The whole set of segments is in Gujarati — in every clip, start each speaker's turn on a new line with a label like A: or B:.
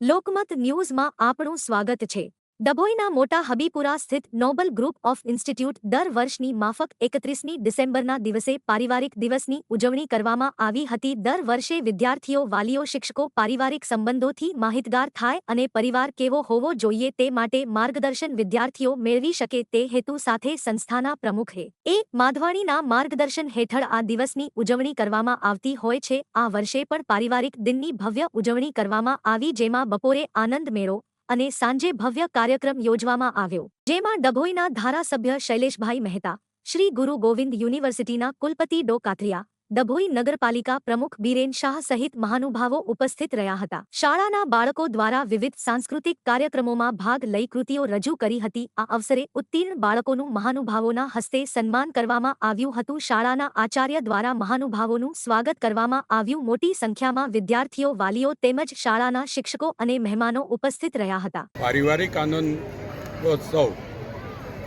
A: લોકમત ન્યૂઝમાં આપણું સ્વાગત છે। ડભોઈના મોટા હબીપુરા સ્થિત નોબલ ગ્રુપ ઓફ ઇન્સ્ટિટ્યૂટ દર વર્ષની માફક 31મી ડિસેમ્બરના દિવસે પારિવારિક દિવસની ઉજવણી કરવામાં આવી હતી। દર વર્ષે વિદ્યાર્થીઓ, વાલીઓ, શિક્ષકો પારિવારિક સંબંધોથી માહિતગાર થાય અને પરિવાર કેવો હોવો જોઈએ તે માટે માર્ગદર્શન વિદ્યાર્થીઓ મેળવી શકે તે હેતુ સાથે સંસ્થાના પ્રમુખે એ માધવાણીના માર્ગદર્શન હેઠળ આ દિવસની ઉજવણી કરવામાં આવતી હોય છે। આ વર્ષે પણ પારિવારિક દિનની ભવ્ય ઉજવણી કરવામાં આવી, જેમાં બપોરે આનંદ મેળો અને સાંજે ભવ્ય કાર્યક્રમ યોજવામાં આવ્યો, જેમાં ડભોઈના ધારાસભ્ય શૈલેષભાઈ મહેતા, શ્રી ગુરુ ગોવિંદ યુનિવર્સિટીના કુલપતિ ડો કાથરિયા, ડભોઈ નગરપાલિકા પ્રમુખ બીરેન શાહ સહિત મહાનુભાવો ઉપસ્થિત રહ્યા હતા। શાળાના બાળકો દ્વારા વિવિધ સાંસ્કૃતિક કાર્યક્રમોમાં ભાગ લઈ કૃતિઓ રજૂ કરી હતી। આ અવસરે ઉત્તીર્ણ બાળકોનું મહાનુભાવોના હસ્તે સન્માન કરવામાં આવ્યું હતું। શાળાના આચાર્ય દ્વારા મહાનુભાવોનું સ્વાગત કરવામાં આવ્યું। મોટી સંખ્યામાં વિદ્યાર્થીઓ, વાલીઓ તેમજ શાળાના શિક્ષકો અને મહેમાનો ઉપસ્થિત રહ્યા હતા।
B: પારિવારિક આનંદોત્સવ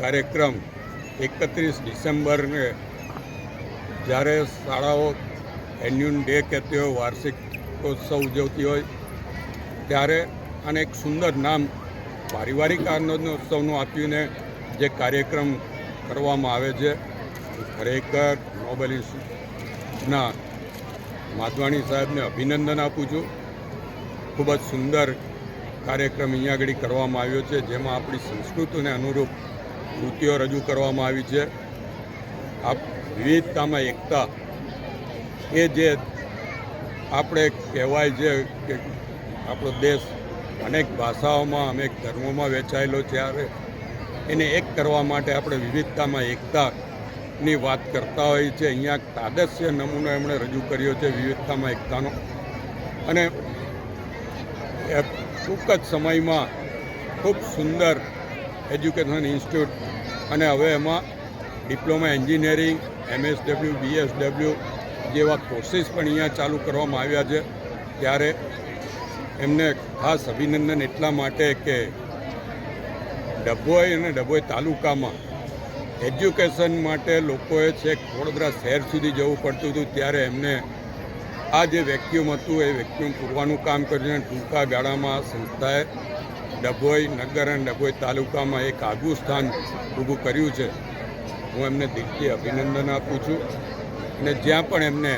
B: કાર્યક્રમ 31 ડિસેમ્બરને જ્યારે શાળાઓ એન્યુઅલ ડે કહેતી હોય, વાર્ષિકોત્સવ ઉજવતી હોય, ત્યારે આને એક સુંદર નામ પારિવારિક આનંદોત્સવનું આપીને જે કાર્યક્રમ કરવામાં આવે છે, ખરેખર નોબેલ ઇન્સ્ટિટ્યૂટના માધવાણી સાહેબને અભિનંદન આપું છું। ખૂબ જ સુંદર કાર્યક્રમ અહીંયા આગળ કરવામાં આવ્યો છે, જેમાં આપણી સંસ્કૃતિને અનુરૂપ કૃતિઓ રજૂ કરવામાં આવી છે। આ વિવિધતામાં એકતા એ જે આપણે કહેવાય છે કે આપણો દેશ અનેક ભાષાઓમાં, અનેક ધર્મોમાં વહેંચાયેલો છે, ત્યારે એને એક કરવા માટે આપણે વિવિધતામાં એકતાની વાત કરતા હોઈએ છીએ। અહીંયા તાદસ્ય નમૂનો એમણે રજૂ કર્યો છે વિવિધતામાં એકતાનો, અને ટૂંક જ સમયમાં ખૂબ સુંદર એજ્યુકેશન ઇન્સ્ટિટ્યૂટ અને હવે એમાં ડિપ્લોમા એન્જિનિયરિંગ, MSW, BSW જેવા કોર્સીસ પણ અહીંયા ચાલુ કરવામાં આવ્યા છે। ત્યારે એમને ખાસ અભિનંદન એટલા માટે કે ડભોઈ અને ડભોઈ તાલુકામાં એજ્યુકેશન માટે લોકોએ છેક વડોદરા શહેર સુધી જવું પડતું હતું, ત્યારે એમને આ જે વેક્યુમ હતું એ વેક્યુમ પૂરવાનું કામ કર્યું અને ટૂંકા ગાળામાં સંસ્થાએ ડભોઈ નગર અને ડભોઈ તાલુકામાં એક આગવું સ્થાન ઊભું કર્યું છે। હું એમને દિલથી અભિનંદન આપું છું, અને જ્યાં પણ એમને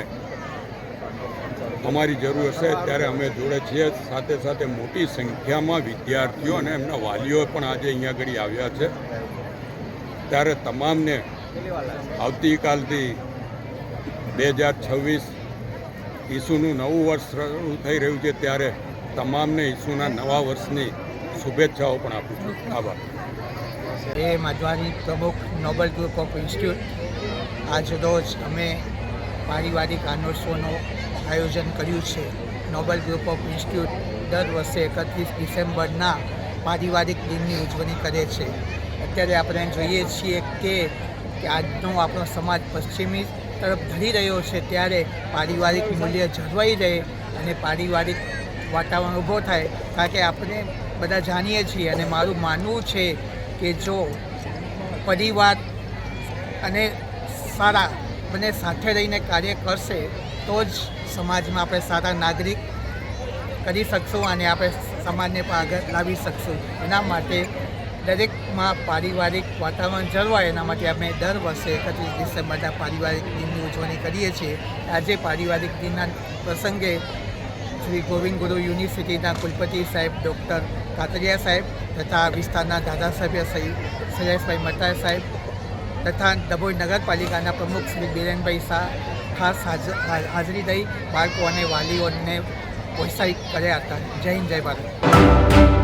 B: અમારી જરૂર હશે ત્યારે અમે જોડે છીએ। સાથે સાથે મોટી સંખ્યામાં વિદ્યાર્થીઓ અને એમના વાલીઓ પણ આજે અહીંયા આગળ આવ્યા છે। ત્યારે તમામને આવતીકાલથી 2026 ઈસુનું નવું વર્ષ શરૂ થઈ રહ્યું છે, ત્યારે તમામને ઈસુના નવા વર્ષની શુભેચ્છાઓ પણ આપું છું। આભાર।
C: એ માધવાણી પ્રમુખ નોબલ ગ્રુપ ઓફ ઇન્સ્ટિટ્યૂટ આજ રોજ અમે પારિવારિક આનંદોત્સવનું આયોજન કર્યું છે। નોબલ ગ્રુપ ઓફ ઇન્સ્ટિટ્યૂટ દર વર્ષે 31 ડિસેમ્બરના પારિવારિક દિનની ઉજવણી કરે છે। અત્યારે આપણે જોઈએ છીએ કે આજનો આપણો સમાજ પશ્ચિમી તરફ ધરી રહ્યો છે, ત્યારે પારિવારિક મૂલ્ય જળવાઈ રહે અને પારિવારિક વાતાવરણ ઊભો થાય, કારણ કે આપણે બધા જાણીએ છીએ અને મારું માનવું છે કે જો પરિવાર અને સારા બંને સાથે રહીને કાર્ય કરશે તો જ સમાજમાં આપણે સારા નાગરિક કરી શકશું અને આપણે સમાજને પણ આગળ લાવી શકશું। એના માટે દરેકમાં પારિવારિક વાતાવરણ જળવાય એના માટે અમે દર વર્ષે 31 ડિસેમ્બરના પારિવારિક દિનની ઉજવણી કરીએ છીએ। આજે પારિવારિક દિનના પ્રસંગે શ્રી ગોવિંદ ગુરુ યુનિવર્સિટીના કુલપતિ સાહેબ ડૉક્ટર કાતરિયા સાહેબ તથા વિસ્તારના ધારાસભ્ય શૈલેષભાઈ મહેતા સાહેબ તથા ડભોઈ નગરપાલિકાના પ્રમુખ શ્રી બીરેનભાઈ શાહ ખાસ હાજરી દઈ બાળકો અને વાલીઓને પ્રોત્સાહિત કર્યા હતા। જય હિન્દ, જય ભારત।